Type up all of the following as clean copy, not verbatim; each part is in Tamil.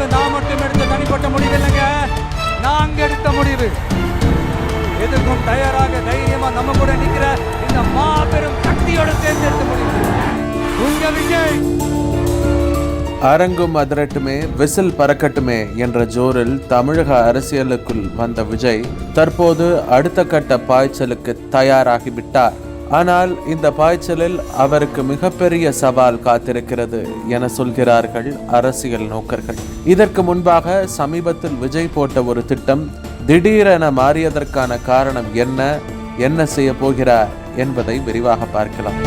முடிவு நான் மட்டும் எடுத்த தனிப்பட்ட முடிவு இல்லைங்க, நாங்க எடுத்த முடிவு. எதுக்கும் தயாராக தைரியமா நம்ம கூட நிக்கிற இந்த மாபெரும் சக்தியோட தேர்ந்தெடுத்த முடிவு உங்க விஜய். அரங்கும் அதிரட்டுமே விசில் பறக்கட்டுமே என்ற ஜோரில் தமிழக அரசியலுக்குள் வந்த விஜய் தற்போது அடுத்த கட்ட பாய்ச்சலுக்கு தயாராகிவிட்டார். ஆனால் இந்த பாய்ச்சலில் அவருக்கு மிகப்பெரிய சவால் காத்திருக்கிறது என சொல்கிறார்கள் அரசியல் நோக்கர்கள். இதற்கு முன்பாக சமீபத்தில் விஜய் போட்ட ஒரு திட்டம் திடீரென மாறியதற்கான காரணம் என்ன செய்ய போகிறார் என்பதை விரிவாக பார்க்கலாம்.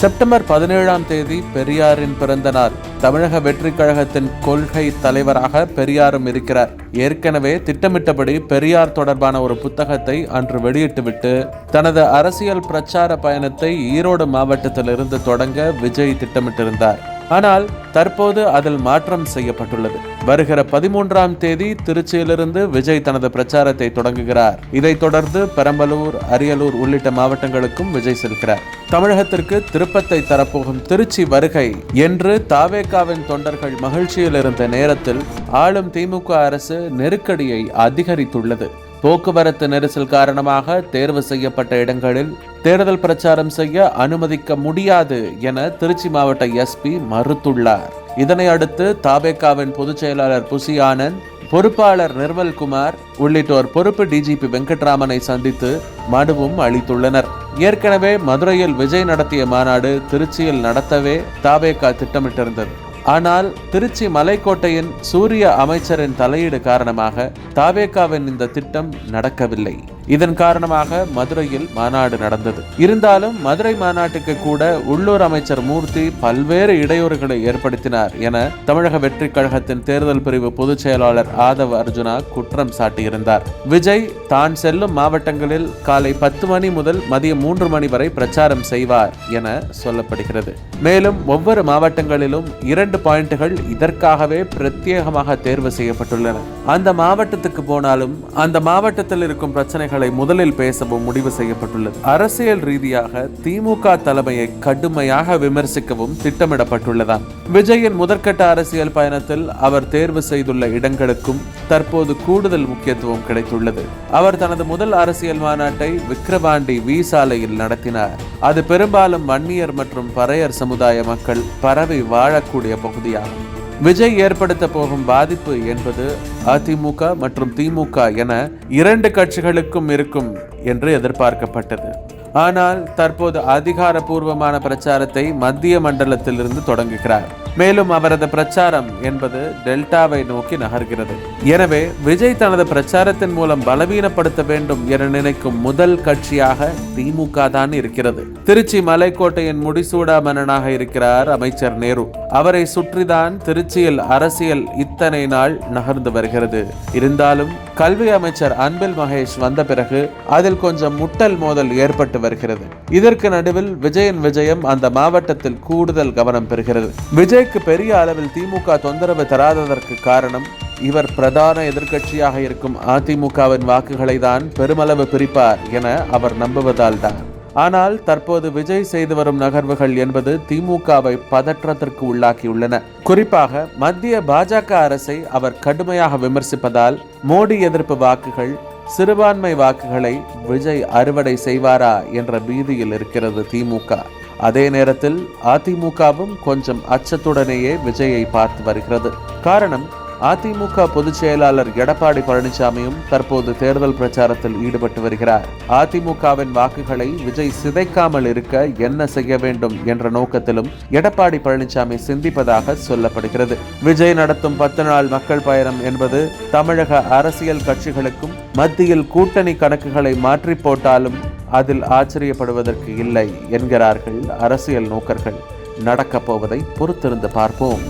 செப்டம்பர் 17ஆம் தேதி பெரியாரின் பிறந்த நாள். தமிழக வெற்றி கழகத்தின் கொள்கை தலைவராக பெரியாரும் இருக்கிறார். ஏற்கனவே திட்டமிட்டபடி பெரியார் தொடர்பான ஒரு புத்தகத்தை அன்று வெளியிட்டுவிட்டு தனது அரசியல் பிரச்சார பயணத்தை ஈரோடு மாவட்டத்திலிருந்து தொடங்க விஜய் திட்டமிட்டிருந்தார். ஆனால் தற்போது அதில் மாற்றம் செய்யப்பட்டுள்ளது. வருகிற 13ஆம் தேதி திருச்சியிலிருந்து விஜய் தனது பிரச்சாரத்தை தொடங்குகிறார். இதைத் தொடர்ந்து பெரம்பலூர், அரியலூர் உள்ளிட்ட மாவட்டங்களுக்கும் விஜய் செல்கிறார். தமிழகத்திற்கு திருப்பத்தை தரப்போகும் திருச்சி வருகை என்று தாவேகாவின் தொண்டர்கள் மகிழ்ச்சியில் இருந்த நேரத்தில் ஆளும் திமுக அரசு நெருக்கடியை அதிகரித்துள்ளது. போக்குவரத்து நெரிசல் காரணமாக தேர்வு செய்யப்பட்ட இடங்களில் தேர்தல் பிரச்சாரம் செய்ய அனுமதிக்க முடியாது என திருச்சி மாவட்ட எஸ்பி மறுத்துள்ளார். இதனை அடுத்து தாவேகாவின் பொதுச் செயலாளர் புசி ஆனந்த், பொறுப்பாளர் நிர்மல்குமார் உள்ளிட்டோர் பொறுப்பு டிஜிபி வெங்கட்ராமனை சந்தித்து மனுவும் அளித்துள்ளனர். ஏற்கனவே மதுரையில் விஜய் நடத்திய மாநாடு திருச்சியில் நடத்தவே தாவேகா திட்டமிட்டிருந்தது. ஆனால் திருச்சி மலைக்கோட்டையின் சூரிய அமைச்சரின் தலையீடு காரணமாக தாவேகாவின் இந்த திட்டம் நடக்கவில்லை. இதன் காரணமாக மதுரையில் மாநாடு நடந்தது. இருந்தாலும் மதுரை மாநாட்டுக்கு கூட உள்ளூர் அமைச்சர் மூர்த்தி பல்வேறு இடையூறுகளை ஏற்படுத்தினார் என தமிழக வெற்றி கழகத்தின் தேர்தல் பிரிவு பொதுச் செயலாளர் ஆதவ் அர்ஜுனா குற்றம் சாட்டியிருந்தார். விஜய் தான் செல்லும் மாவட்டங்களில் காலை 10 மணி முதல் மதியம் 3 மணி வரை பிரச்சாரம் செய்வார் என சொல்லப்படுகிறது. மேலும் ஒவ்வொரு மாவட்டங்களிலும் 2 பாயிண்டுகள் இதற்காகவே பிரத்யேகமாக தேர்வு செய்யப்பட்டுள்ளன. அந்த மாவட்டத்துக்கு போனாலும் அந்த மாவட்டத்தில் இருக்கும் பிரச்சனைகள் முதலில் பேசவும் முடிவு செய்யப்பட்டுள்ளது. அரசியல் ரீதியாக திமுக தலைமையை கடுமையாக விமர்சிக்கவும் திட்டமிடப்பட்டுள்ளதாம். விஜயின் முதற்கட்ட அரசியல் பயணத்தில் அவர் தேர்வு செய்துள்ள இடங்களுக்கும் தற்போது கூடுதல் முக்கியத்துவம் கிடைத்துள்ளது. அவர் தனது முதல் அரசியல் மாநாட்டை விக்கிரவாண்டி வி சாலையில் நடத்தினார். அது பெரும்பாலும் வன்னியர் மற்றும் பறையர் சமுதாய மக்கள் பரவி வாழக்கூடிய பகுதியாகும். விஜய் ஏற்படுத்த போகும் பாதிப்பு என்பது அதிமுக மற்றும் திமுக என 2 கட்சிகளுக்கும் இருக்கும் என்று எதிர்பார்க்கப்பட்டது. ஆனால் தற்போது அதிகாரப்பூர்வமான பிரச்சாரத்தை மத்திய மண்டலத்திலிருந்து தொடங்குகிறார். மேலும் அவரது பிரச்சாரம் என்பது டெல்டாவை நோக்கி நகர்கிறது. எனவே விஜய் தனது பிரச்சாரத்தின் மூலம் பலவீனப்படுத்த வேண்டும் என நினைக்கும் முதல் கட்சியாக திமுக தான் இருக்கிறது. திருச்சி மலைக்கோட்டையின் முடிசூடா மன்னனாக இருக்கிறார் அமைச்சர் நேரு. அவரை சுற்றிதான் திருச்சியில் அரசியல் இத்தனை நாள் நகர்ந்து வருகிறது. இருந்தாலும் கல்வி அமைச்சர் அன்பில் மகேஷ் வந்த பிறகு அதில் கொஞ்சம் முட்டல் மோதல் ஏற்பட்டு வருகிறது. இதற்கு நடுவில் விஜயின் விஜயம் அந்த மாவட்டத்தில் கூடுதல் கவனம் பெறுகிறது. விஜய்க்கு பெரிய அளவில் திமுக தொந்தரவு தராததற்கு காரணம் இவர் பிரதான எதிர்க்கட்சியாக இருக்கும் அதிமுகவின் வாக்குகளை தான் பெருமளவு பிரிப்பார் என அவர் நம்புவதால் தான். ஆனால் தற்போது விஜய் செய்து வரும் நகர்வுகள் என்பது திமுகவை பதற்றத்திற்கு உள்ளாக்கியுள்ளன. குறிப்பாக மத்திய பாஜக அரசை அவர் கடுமையாக விமர்சிப்பதால் மோடி எதிர்ப்பு வாக்குகள், சிறுபான்மை வாக்குகளை விஜய் அறுவடை செய்வாரா என்ற பீதியில் இருக்கிறது திமுக. அதே நேரத்தில் அதிமுகவும் கொஞ்சம் அச்சத்துடனேயே விஜயை பார்த்து வருகிறது. காரணம், அதிமுக பொதுச் செயலாளர் எடப்பாடி பழனிசாமியும் தற்போது தேர்தல் பிரச்சாரத்தில் ஈடுபட்டு வருகிறார். அதிமுகவின் வாக்குகளை விஜய் சிதைக்காமல் இருக்க என்ன செய்ய வேண்டும் என்ற நோக்கத்திலும் எடப்பாடி பழனிசாமி சிந்திப்பதாக சொல்லப்படுகிறது. விஜய் நடத்தும் 10 நாள் மக்கள் பயணம் என்பது தமிழக அரசியல் கட்சிகளுக்கும் மத்தியில் கூட்டணி கணக்குகளை மாற்றி போட்டாலும் அதில் ஆச்சரியப்படுவதற்கு இல்லை என்கிறார்கள் அரசியல் நோக்கர்கள். நடக்கப் போவதை பொறுத்திருந்து பார்ப்போம்.